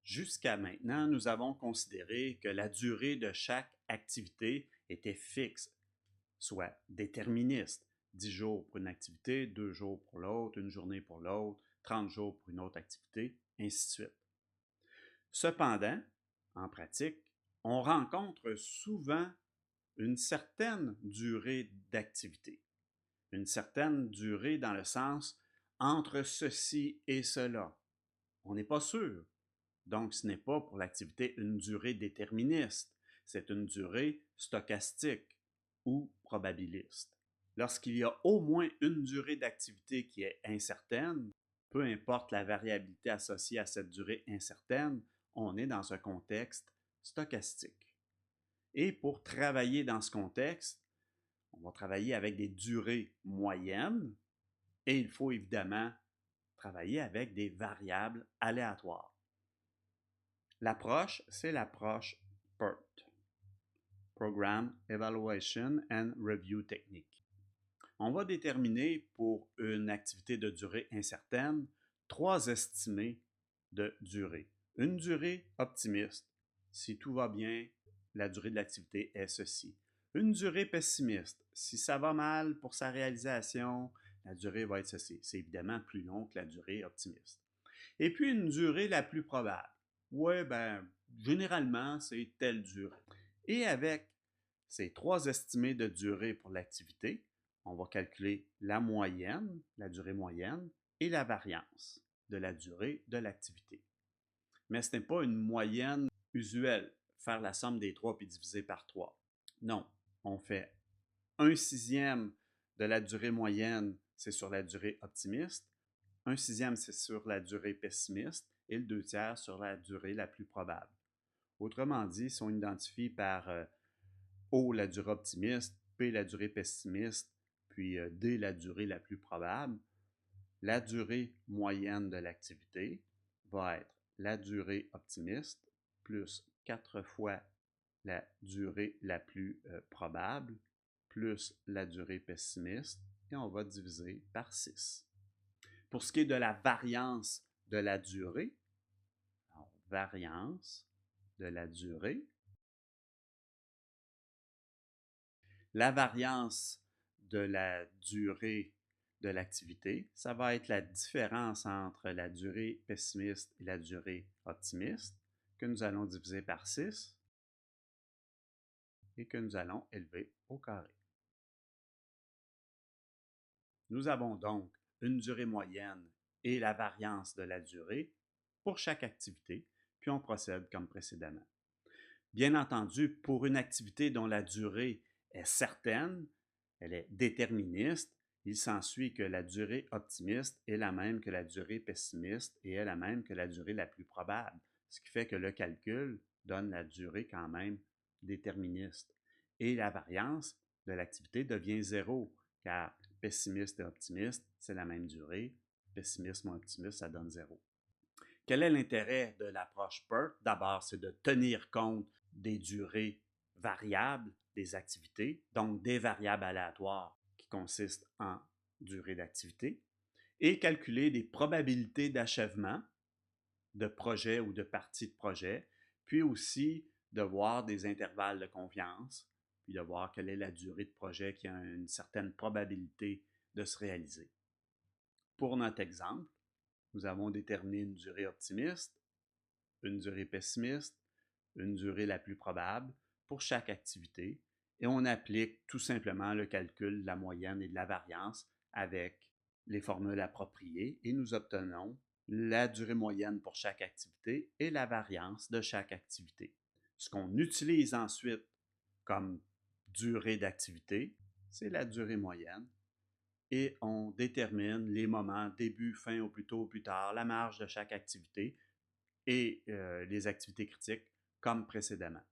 Jusqu'à maintenant, nous avons considéré que la durée de chaque activité était fixe, soit déterministe. 10 jours pour une activité, 2 jours pour l'autre, une journée pour l'autre, 30 jours pour une autre activité, ainsi de suite. Cependant, en pratique, on rencontre souvent une certaine durée d'activité. Une certaine durée dans le sens entre ceci et cela. On n'est pas sûr. Donc, ce n'est pas pour l'activité une durée déterministe, c'est une durée stochastique ou probabiliste. Lorsqu'il y a au moins une durée d'activité qui est incertaine, peu importe la variabilité associée à cette durée incertaine, on est dans un contexte stochastique. Et pour travailler dans ce contexte, on va travailler avec des durées moyennes et il faut évidemment travailler avec des variables aléatoires. L'approche, c'est l'approche PERT, Program Evaluation and Review Technique. On va déterminer pour une activité de durée incertaine 3 estimés de durée. Une durée optimiste, si tout va bien, la durée de l'activité est ceci. Une durée pessimiste, si ça va mal pour sa réalisation, la durée va être ceci. C'est évidemment plus long que la durée optimiste. Et puis une durée la plus probable. Ouais, généralement, c'est telle durée. Et avec ces 3 estimés de durée pour l'activité, on va calculer la moyenne, la durée moyenne, et la variance de la durée de l'activité. Mais ce n'est pas une moyenne usuelle, faire la somme des 3 puis diviser par 3. Non, on fait 1/6 de la durée moyenne, c'est sur la durée optimiste, 1/6, c'est sur la durée pessimiste et le 2/3 sur la durée la plus probable. Autrement dit, si on identifie par O la durée optimiste, P la durée pessimiste, puis D la durée la plus probable, la durée moyenne de l'activité va être la durée optimiste plus 4 fois la durée la plus probable plus la durée pessimiste et on va diviser par 6. Pour ce qui est de la variance de la durée, alors, variance de la durée, la variance de la durée de l'activité, ça va être la différence entre la durée pessimiste et la durée optimiste que nous allons diviser par 6 et que nous allons élever au carré. Nous avons donc une durée moyenne et la variance de la durée pour chaque activité, puis on procède comme précédemment. Bien entendu, pour une activité dont la durée est certaine, elle est déterministe, il s'ensuit que la durée optimiste est la même que la durée pessimiste et est la même que la durée la plus probable, ce qui fait que le calcul donne la durée quand même déterministe. Et la variance de l'activité devient 0, car pessimiste et optimiste, c'est la même durée. Pessimiste moins optimiste, ça donne 0. Quel est l'intérêt de l'approche PERT? D'abord, c'est de tenir compte des durées variables des activités, donc des variables aléatoires qui consistent en durée d'activité, et calculer des probabilités d'achèvement de projet ou de partie de projet, puis aussi de voir des intervalles de confiance, puis de voir quelle est la durée de projet qui a une certaine probabilité de se réaliser. Pour notre exemple, nous avons déterminé une durée optimiste, une durée pessimiste, une durée la plus probable pour chaque activité et on applique tout simplement le calcul de la moyenne et de la variance avec les formules appropriées et nous obtenons la durée moyenne pour chaque activité et la variance de chaque activité. Ce qu'on utilise ensuite comme durée d'activité, c'est la durée moyenne et on détermine les moments début, fin, au plus tôt, au plus tard, la marge de chaque activité et les activités critiques comme précédemment.